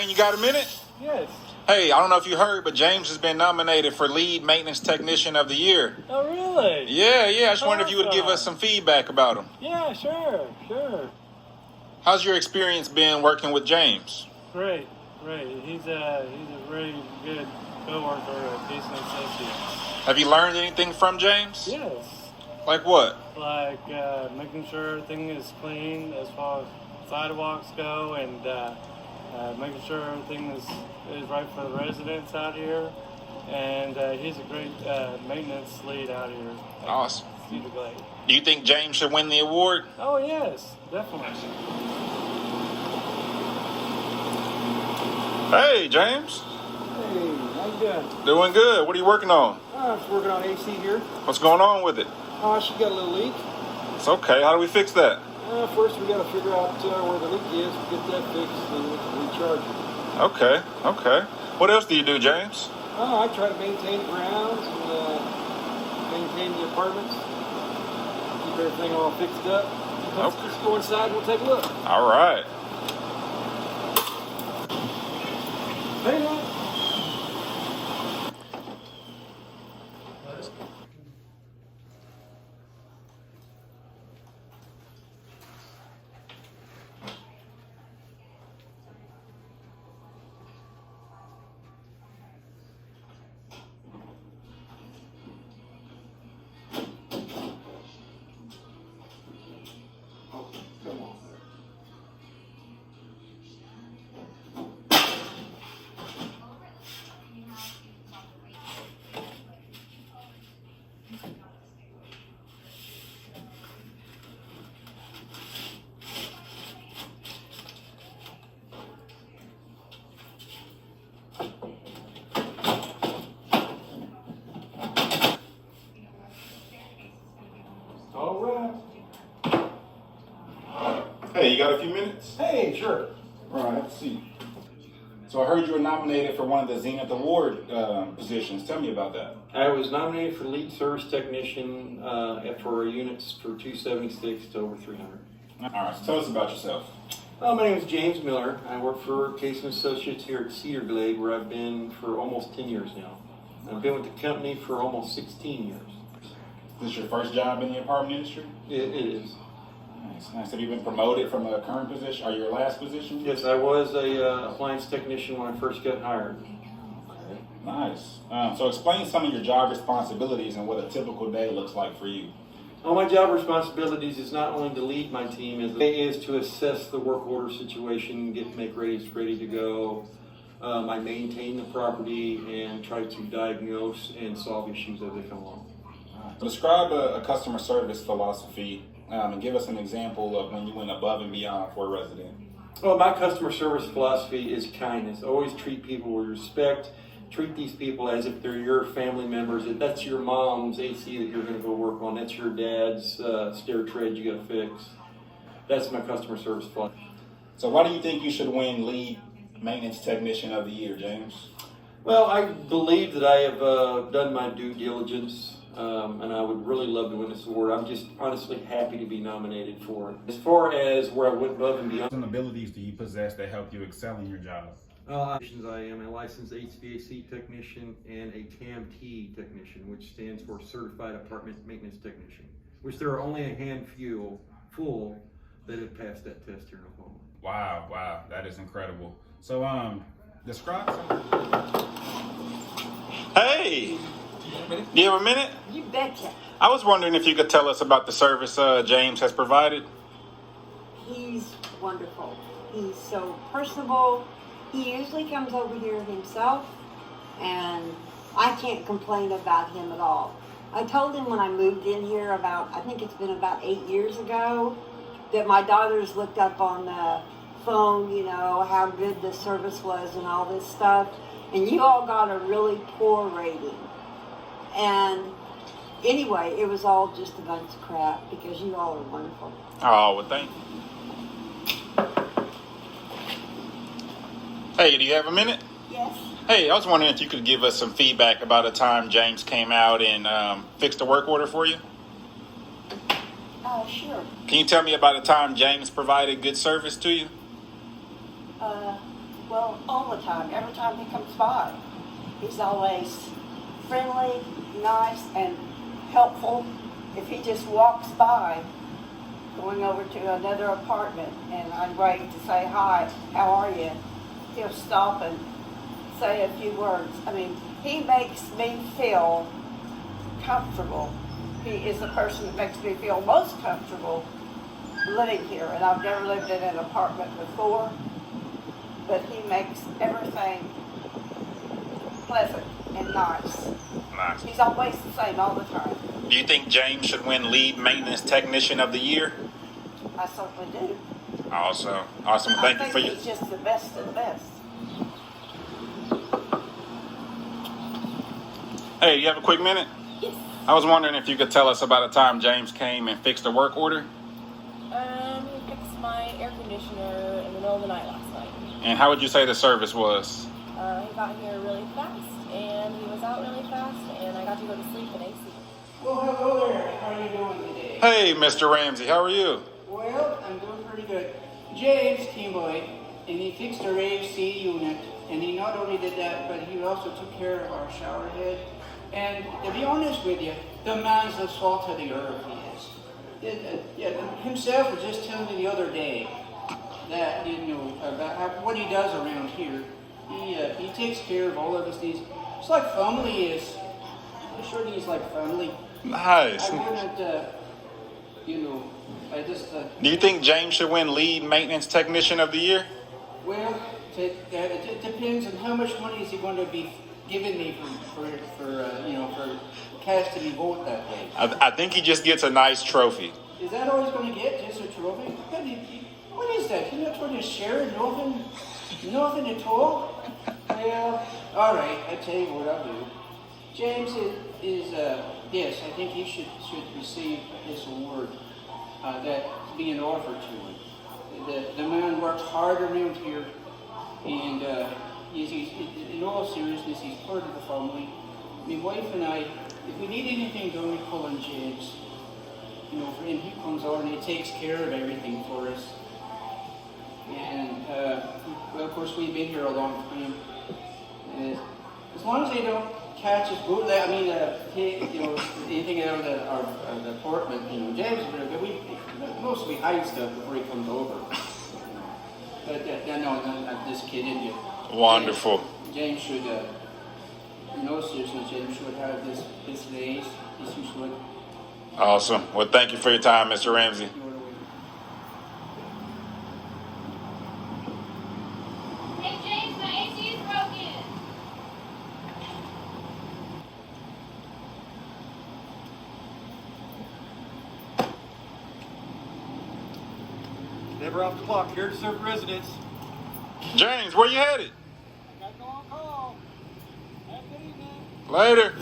man, you got a minute? Yes. Hey, I don't know if you heard, but James has been nominated for Lead Maintenance Technician of the Year. Oh, really? Yeah. I just wondered if you would give us some feedback about him. Yeah, sure. How's your experience been working with James? Great. He's a very good coworker at Decent Associates. Have you learned anything from James? Yes. Like what? Like making sure everything is clean as far as sidewalks go, and making sure everything is right for the residents out here. And he's a great maintenance lead out here. Awesome. Cedar Glade. Do you think James should win the award? Oh, yes, definitely. Hey, James. Hey, how you doing? Doing good. What are you working on? I'm just working on AC here. What's going on with it? She got a little leak. It's okay. How do we fix that? First, we got to figure out where the leak is, get that fixed, and we can recharge it. Okay. What else do you do, James? I try to maintain the grounds and maintain the apartments, keep everything all fixed up. Let's just go inside and we'll take a look. All right. Hey, man. All right. Hey, you got a few minutes? Hey, sure. All right, let's see. So I heard you were nominated for one of the Zenith Award positions. Tell me about that. I was nominated for lead service technician for units for 276 to over 300. All right, so tell us about yourself. Well, my name is James Miller. I work for Case & Associates here at Cedar Glade, where I've been for almost 10 years now. I've been with the company for almost 16 years. Is this your first job in the apartment industry? It is. Nice. Have you been promoted from a current position or your last position? Yes, I was a appliance technician when I first got hired. Okay, nice. So explain some of your job responsibilities and what a typical day looks like for you. All my job responsibilities is not only to lead my team, is to assess the work order situation, make ready to go. I maintain the property and try to diagnose and solve issues as they come along. Describe a customer service philosophy and give us an example of when you went above and beyond for a resident. Well, my customer service philosophy is kindness. Always treat people with respect. Treat these people as if they're your family members. If that's your mom's AC that you're going to go work on, that's your dad's stair tread you got to fix. That's my customer service philosophy. So why do you think you should win Lead Maintenance Technician of the Year, James? Well, I believe that I have done my due diligence. And I would really love to win this award. I'm just honestly happy to be nominated for it. As far as where I went above and beyond. What abilities do you possess that help you excel in your job? I am a licensed HVAC technician and a CAMT technician, which stands for Certified Apartment Maintenance Technician, which there are only a handful that have passed that test here in Oklahoma. Wow, that is incredible. So, describe some. Hey! Do you have a minute? You betcha. I was wondering if you could tell us about the service James has provided. He's wonderful. He's so personable. He usually comes over here himself, and I can't complain about him at all. I told him when I moved in here I think it's been about 8 years ago, that my daughters looked up on the phone, how good the service was and all this stuff, and you all got a really poor rating. And anyway, it was all just a bunch of crap because you all are wonderful. Oh, well, thank you. Hey, do you have a minute? Yes. Hey, I was wondering if you could give us some feedback about a time James came out and fixed a work order for you. Sure. Can you tell me about a time James provided good service to you? Well, all the time, every time he comes by. He's always friendly, nice, and helpful. If he just walks by, going over to another apartment, and I'm ready to say hi, how are you? He'll stop and say a few words. I mean, he makes me feel comfortable. He is the person that makes me feel most comfortable living here, and I've never lived in an apartment before, but he makes everything pleasant and nice. Nice. He's always the same all the time. Do you think James should win Lead Maintenance Technician of the Year? I certainly do. Awesome. Awesome. Thank you for your. He's just the best of the best. Hey, you have a quick minute? Yes. I was wondering if you could tell us about a time James came and fixed a work order. He fixed my air conditioner in the middle of the night last night. And how would you say the service was? He got here really fast, and he was out really fast, and I got to go to sleep in AC. Well, hello there. How are you doing today? Hey, Mr. Ramsey, how are you? Well, I'm doing pretty good. James came by, and he fixed our AC unit, and he not only did that, but he also took care of our shower head. And to be honest with you, the man's the salt of the earth, he is. Himself was just telling me the other day that, you know, about what he does around here. He takes care of all of us. It's like family is. I'm sure he's like family. Nice. I wouldn't, you know, I just, Do you think James should win Lead Maintenance Technician of the Year? well, it depends on how much money is he going to be giving me for casting me vote that way. I think he just gets a nice trophy. Is that all he's going to get, just a trophy? What is that? You're not going to share nothing at all? Well, all right, I tell you what I'll do. James is yes, I think he should receive this award that's being offered to him. The man works hard around here, and he's in all seriousness, he's part of the family. My wife and I, if we need anything done, we call on James. You know, and he comes on and he takes care of everything for us. And well, of course, we've been here a long time. As long as they don't catch us bootleg, I mean, take, you know, anything out of the apartment, you know, James is very good. We mostly hide stuff before he comes over. But no, I'm just kidding you. Wonderful. James should, no seriously, James should have this raise. Yes, you should. Awesome. Well, thank you for your time, Mr. Ramsey. You wanna win. Hey James, my AC is broken. Never off the clock, here to serve residents. James, where you headed? Got no on call. Have a good evening. Later.